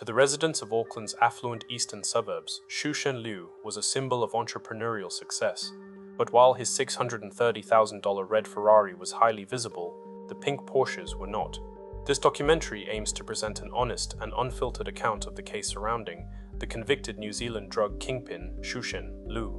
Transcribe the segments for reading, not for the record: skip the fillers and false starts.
To the residents of Auckland's affluent eastern suburbs, ShuchenLiu was a symbol of entrepreneurial success. But while his $630,000 red Ferrari was highly visible, the pink Porsches were not. This documentary aims to present an honest and unfiltered account of the case surrounding the convicted New Zealand drug kingpin ShuchenLiu.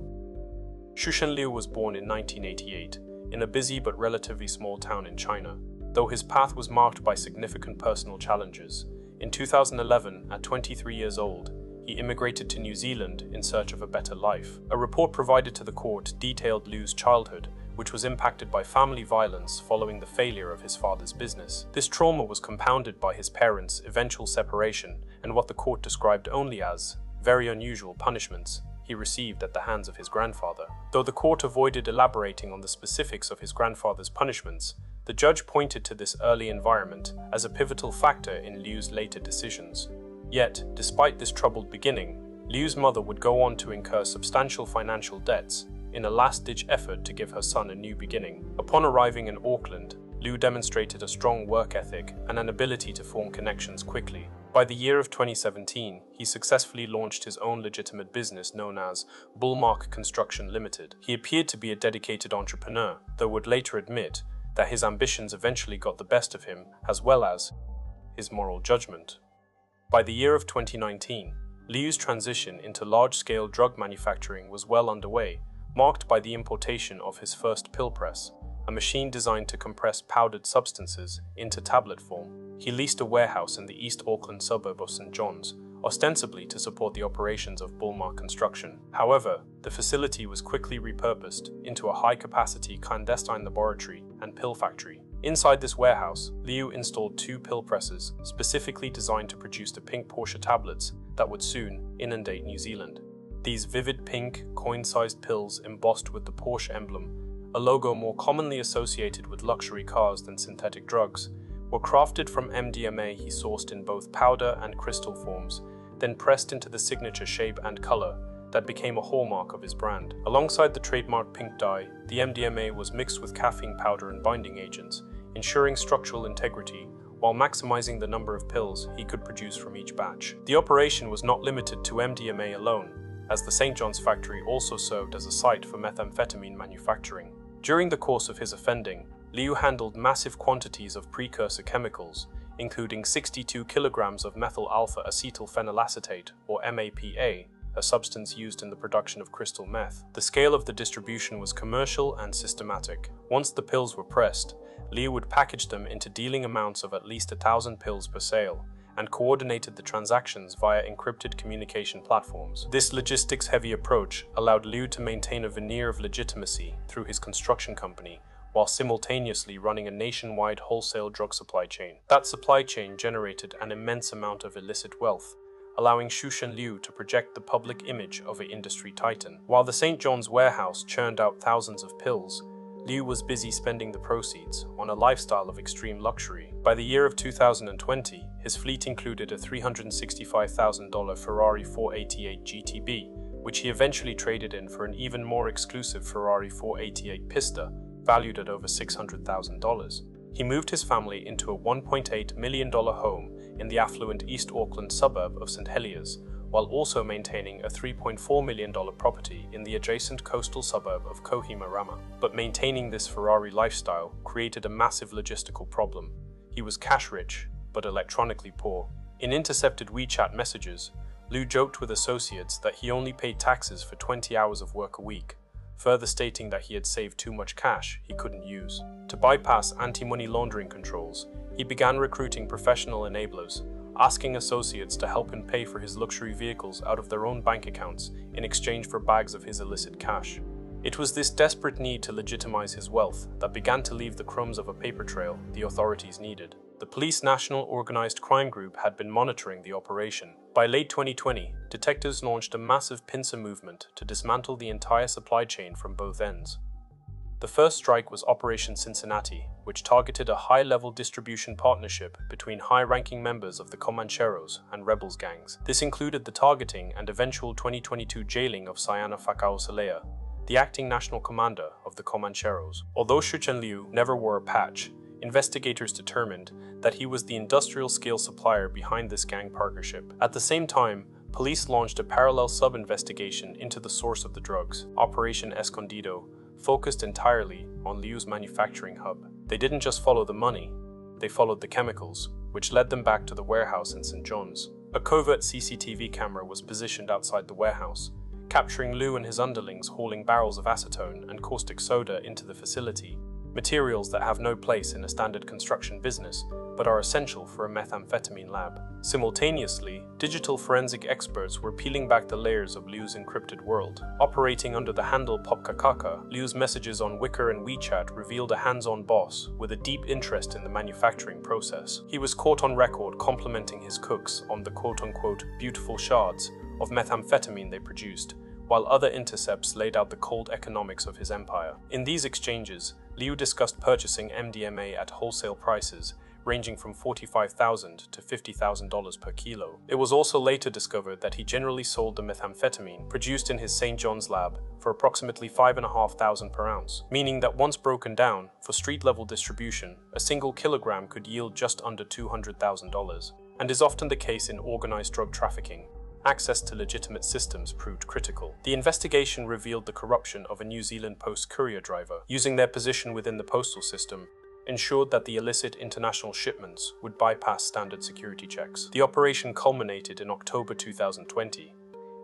ShuchenLiu was born in 1988 in a busy but relatively small town in China. Though his path was marked by significant personal challenges, in 2011, at 23 years old, he immigrated to New Zealand in search of a better life. A report provided to the court detailed Liu's childhood, which was impacted by family violence following the failure of his father's business. This trauma was compounded by his parents' eventual separation and what the court described only as very unusual punishments he received at the hands of his grandfather. Though the court avoided elaborating on the specifics of his grandfather's punishments, the judge pointed to this early environment as a pivotal factor in Liu's later decisions. Yet, despite this troubled beginning, Liu's mother would go on to incur substantial financial debts in a last-ditch effort to give her son a new beginning. Upon arriving in Auckland, Liu demonstrated a strong work ethic and an ability to form connections quickly. By the year of 2017, he successfully launched his own legitimate business known as Bullmark Construction Limited. He appeared to be a dedicated entrepreneur, though would later admit that his ambitions eventually got the best of him, as well as his moral judgment. By the year of 2019, Liu's transition into large-scale drug manufacturing was well underway, marked by the importation of his first pill press, a machine designed to compress powdered substances into tablet form. He leased a warehouse in the East Auckland suburb of St. John's, ostensibly to support the operations of Bullmark Construction. However, the facility was quickly repurposed into a high-capacity clandestine laboratory and pill factory. Inside this warehouse, Liu installed 2 pill presses specifically designed to produce the PinkPorsche tablets that would soon inundate New Zealand. These vivid pink, coin-sized pills embossed with the Porsche emblem, a logo more commonly associated with luxury cars than synthetic drugs, were crafted from MDMA he sourced in both powder and crystal forms, then pressed into the signature shape and color that became a hallmark of his brand. Alongside the trademark pink dye, the MDMA was mixed with caffeine powder and binding agents, ensuring structural integrity while maximizing the number of pills he could produce from each batch. The operation was not limited to MDMA alone, as the St. John's factory also served as a site for methamphetamine manufacturing. During the course of his offending, Liu handled massive quantities of precursor chemicals, including 62 kilograms of methyl alpha acetyl phenylacetate, or MAPA, a substance used in the production of crystal meth. The scale of the distribution was commercial and systematic. Once the pills were pressed, Liu would package them into dealing amounts of at least 1,000 pills per sale, and coordinated the transactions via encrypted communication platforms. This logistics-heavy approach allowed Liu to maintain a veneer of legitimacy through his construction company, while simultaneously running a nationwide wholesale drug supply chain. That supply chain generated an immense amount of illicit wealth, allowing ShuchenLiu to project the public image of an industry titan. While the St. John's warehouse churned out thousands of pills, Liu was busy spending the proceeds on a lifestyle of extreme luxury. By the year of 2020, his fleet included a $365,000 Ferrari 488 GTB, which he eventually traded in for an even more exclusive Ferrari 488 Pista, valued at over $600,000. He moved his family into a $1.8 million home in the affluent East Auckland suburb of St. Heliers, while also maintaining a $3.4 million property in the adjacent coastal suburb of Kohimarama. But maintaining this Ferrari lifestyle created a massive logistical problem. He was cash-rich, but electronically poor. In intercepted WeChat messages, Liu joked with associates that he only paid taxes for 20 hours of work a week, further stating that he had saved too much cash he couldn't use. To bypass anti-money laundering controls, he began recruiting professional enablers, asking associates to help him pay for his luxury vehicles out of their own bank accounts in exchange for bags of his illicit cash. It was this desperate need to legitimize his wealth that began to leave the crumbs of a paper trail the authorities needed. The Police National Organized Crime Group had been monitoring the operation. By late 2020, detectives launched a massive pincer movement to dismantle the entire supply chain from both ends. The first strike was Operation Cincinnati, which targeted a high-level distribution partnership between high-ranking members of the Comancheros and rebels gangs. This included the targeting and eventual 2022 jailing of Sayana Fakao-Salea, the acting national commander of the Comancheros. Although ShuchenLiu never wore a patch, investigators determined that he was the industrial-scale supplier behind this gang partnership. At the same time, police launched a parallel sub-investigation into the source of the drugs. Operation Escondido focused entirely on Liu's manufacturing hub. They didn't just follow the money, they followed the chemicals, which led them back to the warehouse in St. John's. A covert CCTV camera was positioned outside the warehouse, capturing Liu and his underlings hauling barrels of acetone and caustic soda into the facility, materials that have no place in a standard construction business, but are essential for a methamphetamine lab. Simultaneously, digital forensic experts were peeling back the layers of Liu's encrypted world. Operating under the handle Popkakaka, Liu's messages on Wicker and WeChat revealed a hands-on boss with a deep interest in the manufacturing process. He was caught on record complimenting his cooks on the quote-unquote beautiful shards of methamphetamine they produced, while other intercepts laid out the cold economics of his empire. In these exchanges, Liu discussed purchasing MDMA at wholesale prices, ranging from $45,000 to $50,000 per kilo. It was also later discovered that he generally sold the methamphetamine produced in his St. John's lab for approximately $5,500 per ounce, meaning that once broken down for street-level distribution, a single kilogram could yield just under $200,000, and is often the case in organized drug trafficking. Access to legitimate systems proved critical. The investigation revealed the corruption of a New Zealand Post courier driver. Using their position within the postal system, ensured that the illicit international shipments would bypass standard security checks. The operation culminated in October 2020.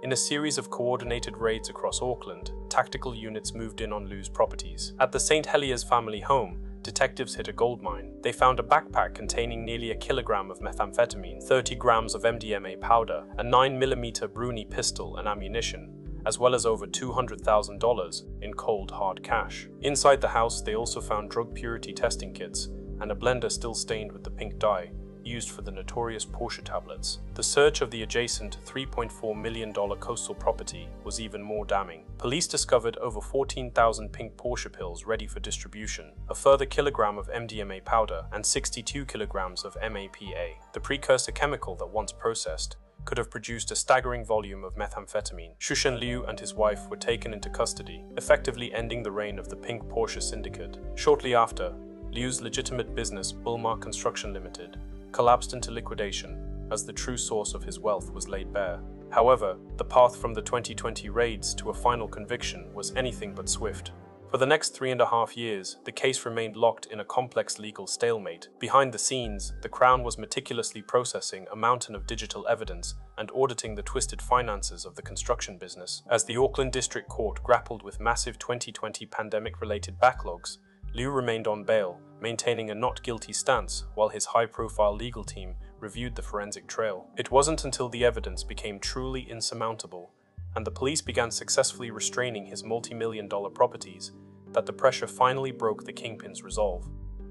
In a series of coordinated raids across Auckland, tactical units moved in on Liu's properties. At the St. Heliers family home, detectives hit a gold mine. They found a backpack containing nearly a kilogram of methamphetamine, 30 grams of MDMA powder, a 9mm Bruni pistol and ammunition, as well as over $200,000 in cold, hard cash. Inside the house, they also found drug purity testing kits and a blender still stained with the pink dye used for the notorious Porsche tablets. The search of the adjacent $3.4 million coastal property was even more damning. Police discovered over 14,000 PinkPorsche pills ready for distribution, a further kilogram of MDMA powder, and 62 kilograms of MAPA, the precursor chemical that once processed could have produced a staggering volume of methamphetamine. ShuchenLiu and his wife were taken into custody, effectively ending the reign of the PinkPorsche Syndicate. Shortly after, Liu's legitimate business, Bulmar Construction Limited, collapsed into liquidation as the true source of his wealth was laid bare. However, the path from the 2020 raids to a final conviction was anything but swift. For the next 3.5 years, the case remained locked in a complex legal stalemate. Behind the scenes, the Crown was meticulously processing a mountain of digital evidence and auditing the twisted finances of the construction business. As the Auckland District Court grappled with massive 2020 pandemic-related backlogs, Liu remained on bail, maintaining a not guilty stance while his high-profile legal team reviewed the forensic trail. It wasn't until the evidence became truly insurmountable and the police began successfully restraining his multi-million-dollar properties that the pressure finally broke the Kingpin's resolve.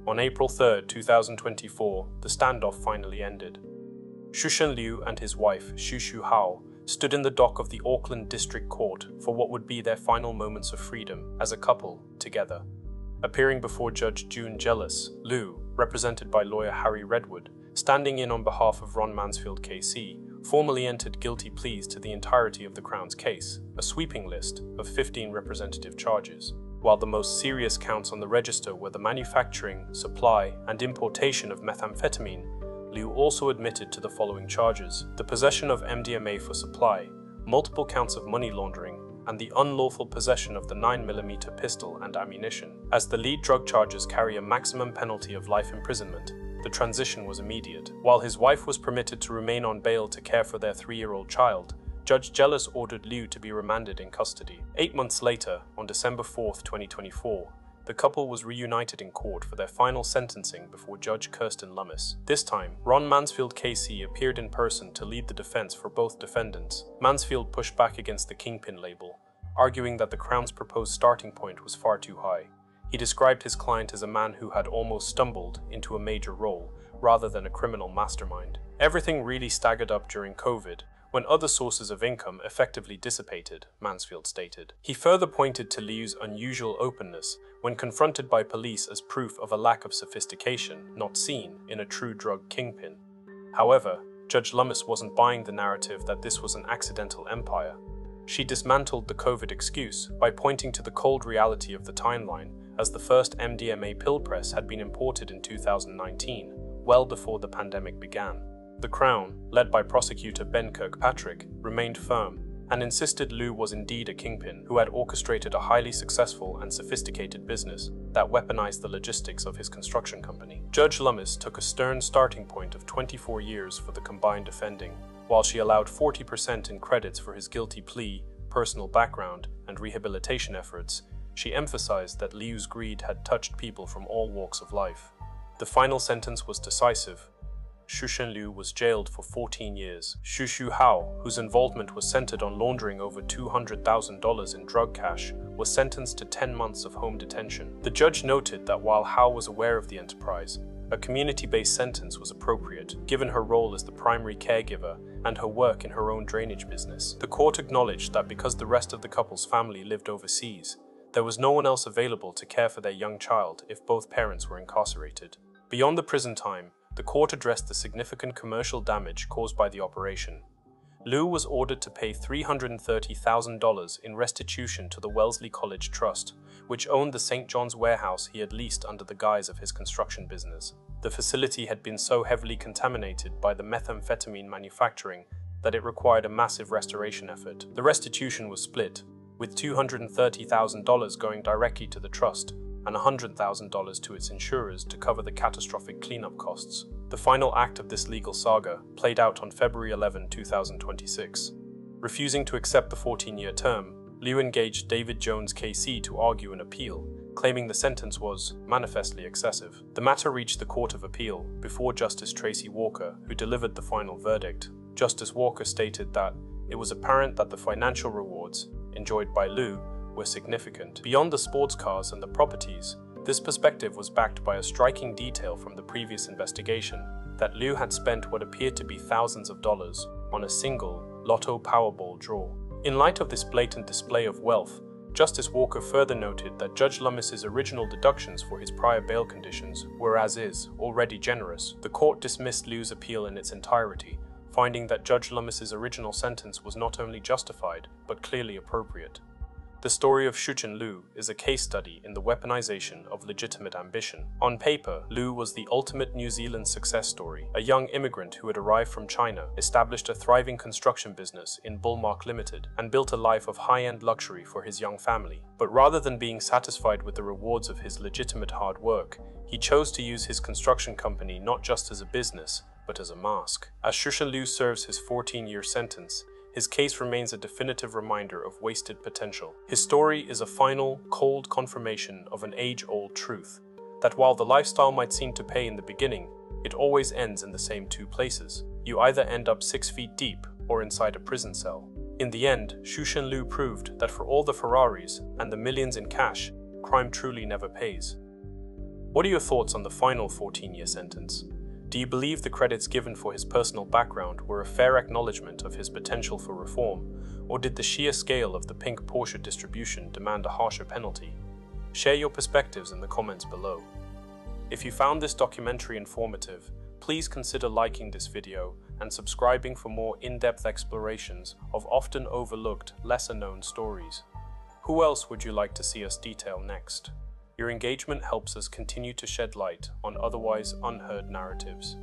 On April 3, 2024, the standoff finally ended. ShuchenLiu and his wife, Shu stood in the dock of the Auckland District Court for what would be their final moments of freedom as a couple together. Appearing before Judge June Jealous, Liu, represented by lawyer Harry Redwood, standing in on behalf of Ron Mansfield KC, formally entered guilty pleas to the entirety of the Crown's case, a sweeping list of 15 representative charges. While the most serious counts on the register were the manufacturing, supply, and importation of methamphetamine, Liu also admitted to the following charges: the possession of MDMA for supply, multiple counts of money laundering, and the unlawful possession of the 9mm pistol and ammunition. As the lead drug charges carry a maximum penalty of life imprisonment, the transition was immediate. While his wife was permitted to remain on bail to care for their 3-year-old child, Judge Jealous ordered Liu to be remanded in custody. 8 months later, on December 4, 2024, the couple was reunited in court for their final sentencing before Judge Kirsten Lummis. This time, Ron Mansfield KC appeared in person to lead the defense for both defendants. Mansfield pushed back against the Kingpin label, arguing that the Crown's proposed starting point was far too high. He described his client as a man who had almost stumbled into a major role, rather than a criminal mastermind. Everything really staggered up during COVID, when other sources of income effectively dissipated, Mansfield stated. He further pointed to Liu's unusual openness when confronted by police as proof of a lack of sophistication not seen in a true drug kingpin. However, Judge Lummis wasn't buying the narrative that this was an accidental empire. She dismantled the COVID excuse by pointing to the cold reality of the timeline as the first MDMA pill press had been imported in 2019, well before the pandemic began. The Crown, led by prosecutor Ben Kirkpatrick, remained firm and insisted Liu was indeed a kingpin who had orchestrated a highly successful and sophisticated business that weaponized the logistics of his construction company. Judge Lummis took a stern starting point of 24 years for the combined offending, while she allowed 40% in credits for his guilty plea, personal background, and rehabilitation efforts. She emphasized that Liu's greed had touched people from all walks of life. The final sentence was decisive. ShuchenLiu was jailed for 14 years. Xu Hao, whose involvement was centered on laundering over $200,000 in drug cash, was sentenced to 10 months of home detention. The judge noted that while Hao was aware of the enterprise, a community-based sentence was appropriate, given her role as the primary caregiver and her work in her own drainage business. The court acknowledged that because the rest of the couple's family lived overseas, there was no one else available to care for their young child if both parents were incarcerated. Beyond the prison time, the court addressed the significant commercial damage caused by the operation. Liu was ordered to pay $330,000 in restitution to the Wellesley College Trust, which owned the St. John's warehouse he had leased under the guise of his construction business. The facility had been so heavily contaminated by the methamphetamine manufacturing that it required a massive restoration effort. The restitution was split, with $230,000 going directly to the trust and $100,000 to its insurers to cover the catastrophic cleanup costs. The final act of this legal saga played out on February 11, 2026. Refusing to accept the 14-year term, Liu engaged David Jones KC to argue an appeal, claiming the sentence was manifestly excessive. The matter reached the Court of Appeal before Justice Tracy Walker, who delivered the final verdict. Justice Walker stated that it was apparent that the financial rewards enjoyed by Liu were significant. Beyond the sports cars and the properties, this perspective was backed by a striking detail from the previous investigation that Liu had spent what appeared to be thousands of dollars on a single Lotto Powerball draw. In light of this blatant display of wealth, Justice Walker further noted that Judge Lummis's original deductions for his prior bail conditions were, as is, already generous. The court dismissed Liu's appeal in its entirety, finding that Judge Lummis's original sentence was not only justified, but clearly appropriate. The story of ShuchenLiu is a case study in the weaponization of legitimate ambition. On paper, Liu was the ultimate New Zealand success story. A young immigrant who had arrived from China, established a thriving construction business in Bullmark Limited, and built a life of high-end luxury for his young family. But rather than being satisfied with the rewards of his legitimate hard work, he chose to use his construction company not just as a business, but as a mask. As ShuchenLiu serves his 14-year sentence, his case remains a definitive reminder of wasted potential. His story is a final, cold confirmation of an age-old truth, that while the lifestyle might seem to pay in the beginning, it always ends in the same two places. You either end up 6 feet deep or inside a prison cell. In the end, ShuchenLiu proved that for all the Ferraris and the millions in cash, crime truly never pays. What are your thoughts on the final 14-year sentence? Do you believe the credits given for his personal background were a fair acknowledgement of his potential for reform, or did the sheer scale of the PinkPorsche distribution demand a harsher penalty? Share your perspectives in the comments below. If you found this documentary informative, please consider liking this video and subscribing for more in-depth explorations of often overlooked, lesser-known stories. Who else would you like to see us detail next? Your engagement helps us continue to shed light on otherwise unheard narratives.